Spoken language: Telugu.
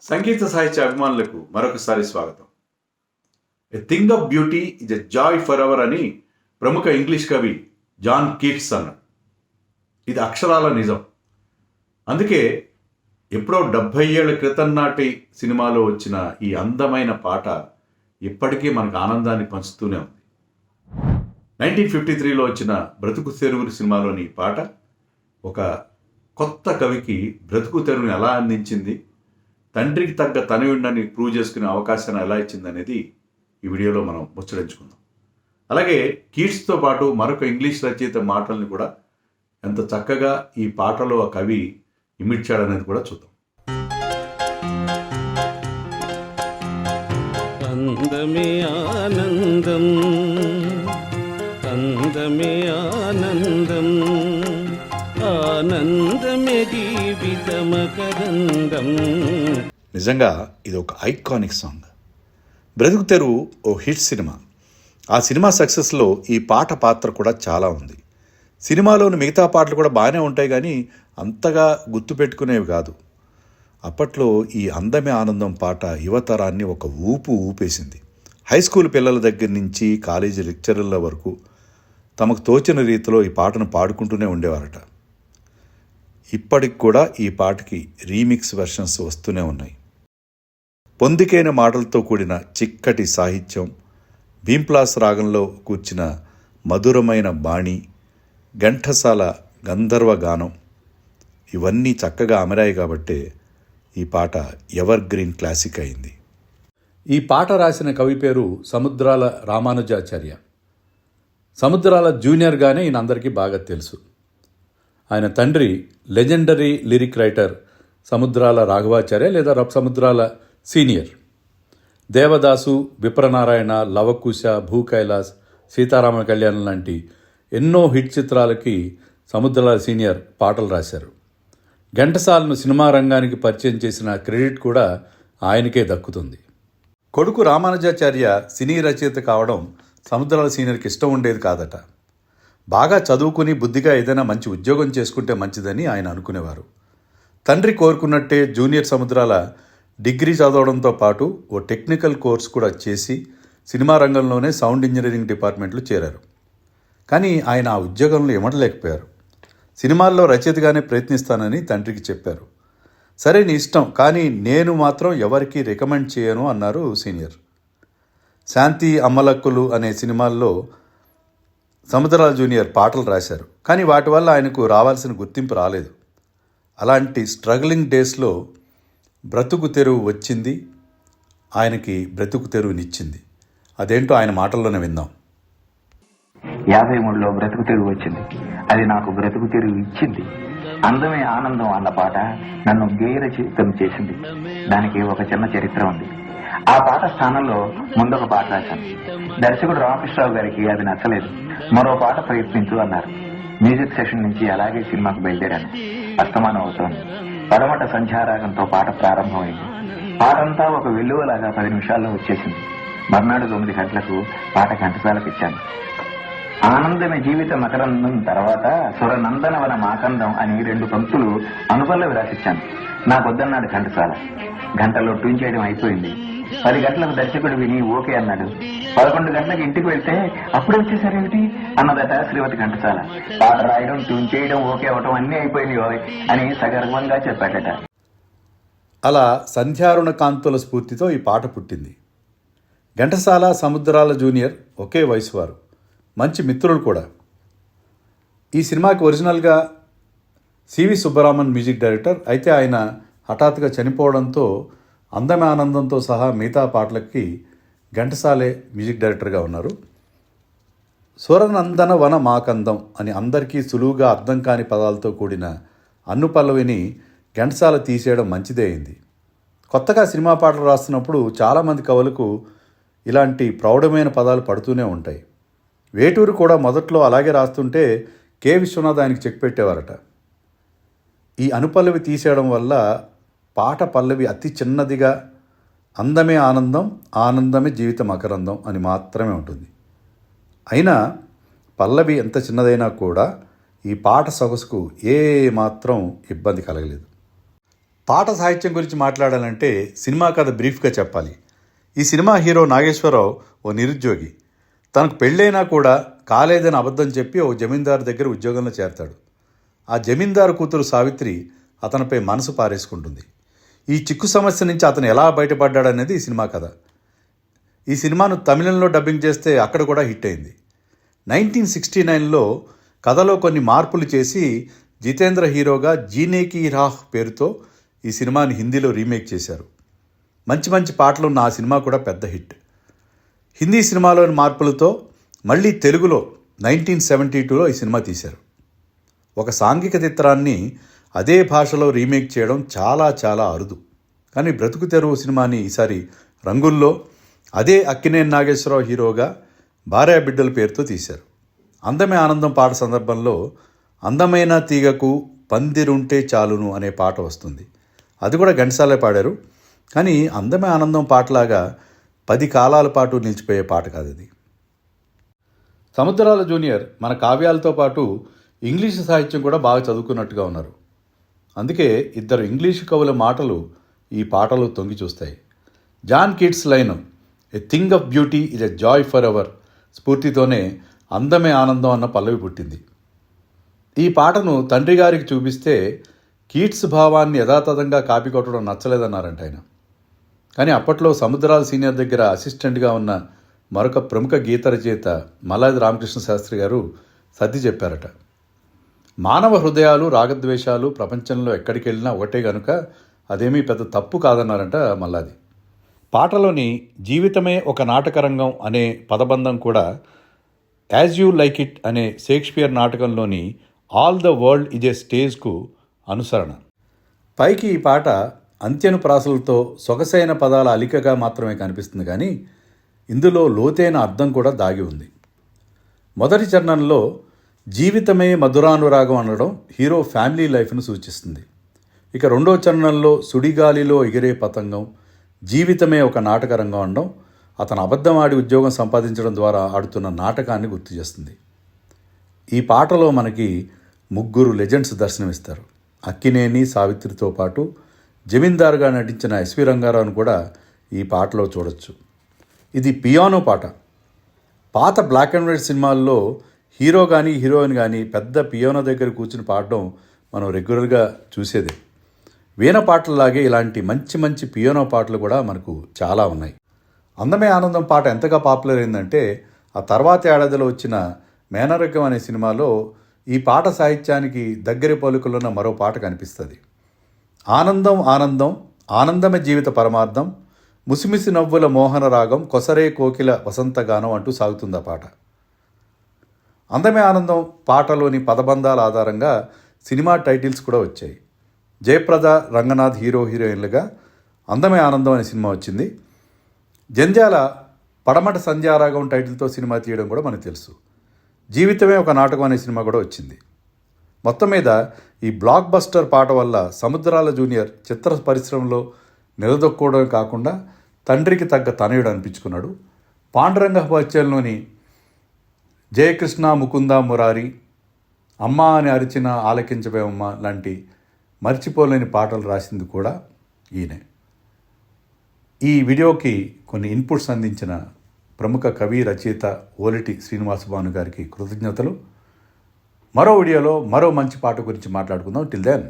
సంగీత సాహిత్య అభిమానులకు మరొకసారి స్వాగతం. ఎ thing of beauty is a joy for ever అని ప్రముఖ ఇంగ్లీష్ కవి జాన్ కీట్స్ అన్నాడు. ఇది అక్షరాల నిజం. అందుకే ఎప్పుడో 70 ఏళ్ల క్రితం నాటి సినిమాలో వచ్చిన ఈ అందమైన పాట ఇప్పటికీ మనకు ఆనందాన్ని పంచుతూనే ఉంది. 1953లో వచ్చిన బ్రతుకు తెరువు సినిమాలోని ఈ పాట ఒక కొత్త కవికి బ్రతుకు తెరువుని ఎలా అందించింది, తండ్రికి తగ్గ తనయుడిని ప్రూవ్ చేసుకునే అవకాశాన్ని ఎలా ఇచ్చింది అనేది ఈ వీడియోలో మనం ముచ్చరించుకుందాం. అలాగే కీట్స్తో పాటు మరొక ఇంగ్లీష్ రచయిత మాటల్ని కూడా ఎంత చక్కగా ఈ పాటలో ఆ కవి ఇమిడ్చాడనేది కూడా చూద్దాం. అందమే ఆనందం, అందమే ఆనందం, ఆనందమే జీవితమకరందం. నిజంగా ఇది ఒక ఐకానిక్ సాంగ్. బ్రతుకు తెరువు ఓ హిట్ సినిమా. ఆ సినిమా సక్సెస్లో ఈ పాట పాత్ర కూడా చాలా ఉంది. సినిమాలోని మిగతా పాటలు కూడా బాగానే ఉంటాయి, కానీ అంతగా గుర్తుపెట్టుకునేవి కాదు. అప్పట్లో ఈ అందమే ఆనందం పాట యువతరాన్ని ఒక ఊపేసింది. హై స్కూల్ పిల్లల దగ్గర నుంచి కాలేజీ లెక్చరర్ల వరకు తమకు తోచిన రీతిలో ఈ పాటను పాడుకుంటూనే ఉండేవారట. ఇప్పటికి కూడా ఈ పాటకి రీమిక్స్ వెర్షన్స్ వస్తూనే ఉన్నాయి. పొందికైన మాటలతో కూడిన చిక్కటి సాహిత్యం, భీంప్లాస్ రాగంలో కూర్చిన మధురమైన బాణి, ఘంటసాల గంధర్వ గానం ఇవన్నీ చక్కగా అమరాయి కాబట్టే ఈ పాట ఎవర్ గ్రీన్ క్లాసిక్ అయింది. ఈ పాట రాసిన కవి పేరు సముద్రాల రామానుజాచార్య. సముద్రాల జూనియర్గానే ఈయన అందరికీ బాగా తెలుసు. ఆయన తండ్రి legendary lyric writer Samudrala Raghavacharya లేదా సముద్రాల సీనియర్. దేవదాసు, విప్రనారాయణ, లవకుశ, భూకైలాస్, సీతారామ కళ్యాణం లాంటి ఎన్నో హిట్ చిత్రాలకి సముద్రాల సీనియర్ పాటలు రాశారు. ఘంటసాలను సినిమా రంగానికి పరిచయం చేసిన క్రెడిట్ కూడా ఆయనకే దక్కుతుంది. కొడుకు రామానుజాచార్య సినీ రచయిత కావడం సముద్రాల సీనియర్కి ఇష్టం ఉండేది కాదట. బాగా చదువుకుని బుద్ధిగా ఏదైనా మంచి ఉద్యోగం చేసుకుంటే మంచిదని ఆయన అనుకునేవారు. తండ్రి కోరుకున్నట్టే జూనియర్ సముద్రాల డిగ్రీ చదవడంతో పాటు ఓ టెక్నికల్ కోర్స్ కూడా చేసి సినిమా రంగంలోనే సౌండ్ ఇంజనీరింగ్ డిపార్ట్మెంట్లో చేరారు. కానీ ఆయన ఆ ఉద్యోగంలో ఇమడలేకపోయారు. సినిమాల్లో రచయితగానే ప్రయత్నిస్తానని తండ్రికి చెప్పారు. సరే నీ ఇష్టం, కానీ నేను మాత్రం ఎవరికీ రికమెండ్ చేయను అన్నారు సీనియర్. శాంతి అమ్మలక్కులు అనే సినిమాల్లో సముద్రాల జూనియర్ పాటలు రాశారు, కానీ వాటి వల్ల ఆయనకు రావాల్సిన గుర్తింపు రాలేదు. అలాంటి స్ట్రగ్లింగ్ డేస్లో బ్రతుకు తెరువు వచ్చింది, ఆయనకి బ్రతుకు తెరువునిచ్చింది. అదేంటో ఆయన మాటల్లోనే విందాం. 53లో బ్రతుకు తెరువు వచ్చింది, అది నాకు బ్రతుకు తెరువు ఇచ్చింది. అందమే ఆనందం అన్న పాట నన్ను గేయ రచయితం చేసింది. దానికి ఒక చిన్న చరిత్ర ఉంది. ఆ పాట స్థానంలో ముందొక పాట రాశాను. దర్శకుడు రామకృష్ణరావు గారికి అది నచ్చలేదు. మరో పాట ప్రయత్నించు అన్నారు. మ్యూజిక్ సెషన్ నుంచి అలాగే సినిమాకు బయలుదేరాను. అస్తమానం అవుతోంది. పడమట సంధ్యారాగంతో పాట ప్రారంభమైంది. పాటంతా ఒక వెల్లువలాగా 10 నిమిషాల్లో వచ్చేసింది. మర్నాడు 9 గంటలకు పాట ఘంటసాలకు ఇచ్చాను. ఆనందమే జీవిత మకరందం తర్వాత సురనందనవన మాకందం అని 2 పంక్తులు అనుపల్లవి రాసిచ్చాను. నాకొద్దన్నాడు ఘంటసాల. గంటలో ట్యూన్ చేయడం అయిపోయింది. 10 గంటలకు దర్శకుడు విని ఓకే అన్నాడు. 11 గంటలకు ఇంటికి వెళ్తే అప్పుడే వచ్చేసరేమిటి అన్నదట శ్రీమతి ఘంటసాల. పాట రాయడం, ట్యూన్ చేయడం, ఓకే అవటం అన్నీ అయిపోయినాయి అని సగర్వంగా చెప్పాడట. అలా సంధ్యారుణ కాంతుల స్ఫూర్తితో ఈ పాట పుట్టింది. ఘంటసాల, సముద్రాల జూనియర్ ఒకే వయసు వారు, మంచి మిత్రులు కూడా. ఈ సినిమాకి ఒరిజినల్గా సివి సుబ్బరామన్ మ్యూజిక్ డైరెక్టర్. అయితే ఆయన హఠాత్తుగా చనిపోవడంతో అందమే ఆనందంతో సహా మిగతా పాటలకి ఘంటసాలే మ్యూజిక్ డైరెక్టర్గా ఉన్నారు. సురనందన వన మాకందం అని అందరికీ సులువుగా అర్థం కాని పదాలతో కూడిన అన్నుపల్లవిని ఘంటసాల తీసేయడం మంచిదే అయింది. కొత్తగా సినిమా పాటలు రాస్తున్నప్పుడు చాలామంది కవులకు ఇలాంటి ప్రౌఢమైన పదాలు పడుతూనే ఉంటాయి. వేటూరు కూడా మొదట్లో అలాగే రాస్తుంటే కె విశ్వనాథ్ ఆయనకి చెక్ పెట్టేవారట. ఈ అనుపల్లవి తీసేయడం వల్ల పాట పల్లవి అతి చిన్నదిగా అందమే ఆనందం, ఆనందమే జీవితం మకరందం అని మాత్రమే ఉంటుంది. అయినా పల్లవి ఎంత చిన్నదైనా కూడా ఈ పాట సొగసుకు ఏ మాత్రం ఇబ్బంది కలగలేదు. పాట సాహిత్యం గురించి మాట్లాడాలంటే సినిమా కథ బ్రీఫ్గా చెప్పాలి. ఈ సినిమా హీరో నాగేశ్వరరావు ఓ నిరుద్యోగి. తనకు పెళ్ళైనా కూడా కాలేదని అబద్ధం చెప్పి ఓ జమీందారు దగ్గర ఉద్యోగంలో చేరతాడు. ఆ జమీందారు కూతురు సావిత్రి అతనిపై మనసు పారేసుకుంటుంది. ఈ చిక్కు సమస్య నుంచి అతను ఎలా బయటపడ్డాడనేది ఈ సినిమా కథ. ఈ సినిమాను తమిళంలో డబ్బింగ్ చేస్తే అక్కడ కూడా హిట్ అయింది. 1969లో కథలో కొన్ని మార్పులు చేసి జితేంద్ర హీరోగా జీనే కీ రాహ్ పేరుతో ఈ సినిమాని హిందీలో రీమేక్ చేశారు. మంచి మంచి పాటలు ఉన్న ఆ సినిమా కూడా పెద్ద హిట్. హిందీ సినిమాలోని మార్పులతో మళ్ళీ తెలుగులో 1972లో ఈ సినిమా తీశారు. ఒక సాంఘిక చిత్రాన్ని అదే భాషలో రీమేక్ చేయడం చాలా చాలా అరుదు. కానీ బ్రతుకు తెరువు సినిమాని ఈసారి రంగుల్లో అదే అక్కినేని నాగేశ్వరరావు హీరోగా భార్యా బిడ్డల పేరుతో తీశారు. అందమే ఆనందం పాట సందర్భంలో అందమైన తీగకు పందిరుంటే చాలును అనే పాట వస్తుంది. అది కూడా ఘంటసాలే పాడారు. కానీ అందమే ఆనందం పాటలాగా 10 కాలాల పాటు నిలిచిపోయే పాట కాదు అది. సముద్రాల జూనియర్ మన కావ్యాలతో పాటు ఇంగ్లీషు సాహిత్యం కూడా బాగా చదువుకున్నట్టుగా ఉన్నారు. అందుకే ఇద్దరు ఇంగ్లీషు కవుల మాటలు ఈ పాటలో తొంగి చూస్తాయి. John Keats line "a thing of beauty is a joy for ever" స్ఫూర్తితోనే అందమే ఆనందం అన్న పల్లవి పుట్టింది. ఈ పాటను తండ్రి గారికి చూపిస్తే కీట్స్ భావాన్ని యథాతథంగా కాపీ కొట్టడం నచ్చలేదన్నారంట ఆయన. కానీ అప్పట్లో సముద్రాల సీనియర్ దగ్గర అసిస్టెంట్గా ఉన్న మరొక ప్రముఖ గీత రచయిత మల్లాది రామకృష్ణ శాస్త్రి గారు సర్ది చెప్పారట. మానవ హృదయాలు రాగద్వేషాలు ప్రపంచంలో ఎక్కడికి వెళ్ళినా ఒకటే గనుక అదేమీ పెద్ద తప్పు కాదన్నారంట మల్లాది. పాటలోని జీవితమే ఒక నాటకరంగం అనే పదబంధం కూడా యాజ్ యూ లైక్ ఇట్ అనే షేక్స్పియర్ నాటకంలోని all the world is a స్టేజ్కు అనుసరణ. పైకి ఈ పాట అంత్యనుప్రాసలతో సొగసైన పదాల అలికగా మాత్రమే కనిపిస్తుంది, కానీ ఇందులో లోతైన అర్థం కూడా దాగి ఉంది. మొదటి చరణంలో జీవితమే మధురానురాగం అనడం హీరో ఫ్యామిలీ లైఫ్ను సూచిస్తుంది. ఇక రెండో చరణంలో సుడిగాలిలో ఎగిరే పతంగం జీవితమే ఒక నాటక రంగం అనడం అతను అబద్ధం ఆడి ఉద్యోగం సంపాదించడం ద్వారా ఆడుతున్న నాటకాన్ని గుర్తు చేస్తుంది. ఈ పాటలో మనకి 3 లెజెండ్స్ దర్శనమిస్తారు. అక్కినేని, సావిత్రితో పాటు జమీందారుగా నటించిన ఎస్వి రంగారావును కూడా ఈ పాటలో చూడొచ్చు. ఇది పియానో పాట. పాత బ్లాక్ అండ్ వైట్ సినిమాల్లో హీరో కానీ హీరోయిన్ కానీ పెద్ద పియానో దగ్గర కూర్చుని పాడడం మనం రెగ్యులర్గా చూసేదే. వీణ పాటలలాగే ఇలాంటి మంచి మంచి పియానో పాటలు కూడా మనకు చాలా ఉన్నాయి. అందమే ఆనందం పాట ఎంతగా పాపులర్ అయిందంటే ఆ తర్వాత ఏడాదిలో వచ్చిన మేనరకం అనే సినిమాలో ఈ పాట సాహిత్యానికి దగ్గర పలుకులున్న మరో పాట కనిపిస్తుంది. ఆనందం ఆనందం ఆనందమే జీవిత పరమార్థం ముసిమిసి నవ్వుల మోహన రాగం కొసరే కోకిల వసంతగానం అంటూ సాగుతుంది ఆ పాట. అందమే ఆనందం పాటలోని పదబంధాల ఆధారంగా సినిమా టైటిల్స్ కూడా వచ్చాయి. జయప్రద, రంగనాథ్ హీరోయిన్లుగా అందమే ఆనందం అనే సినిమా వచ్చింది. జంధ్యాల పడమట సంధ్యారాగం టైటిల్తో సినిమా తీయడం కూడా మనకు తెలుసు. జీవితమే ఒక నాటకం అనే సినిమా కూడా వచ్చింది. మొత్తం మీద ఈ బ్లాక్ బస్టర్ పాట వల్ల సముద్రాల జూనియర్ చిత్ర పరిశ్రమలో నిలదొక్కోవడమే కాకుండా తండ్రికి తగ్గ తనయుడు అనిపించుకున్నాడు. పాండురంగ పద్యంలోని జయకృష్ణ ముకుంద మురారి, అమ్మ అని అరిచిన ఆలకించవేమమ్మ లాంటి మర్చిపోలేని పాటలు రాసింది కూడా ఈయనే. ఈ వీడియోకి కొన్ని ఇన్పుట్స్ అందించిన ప్రముఖ కవి రచయిత ఓలిటి శ్రీనివాసభాను గారికి కృతజ్ఞతలు. మరో వీడియోలో మరో మంచి పాట గురించి మాట్లాడుకుందాం. Till then.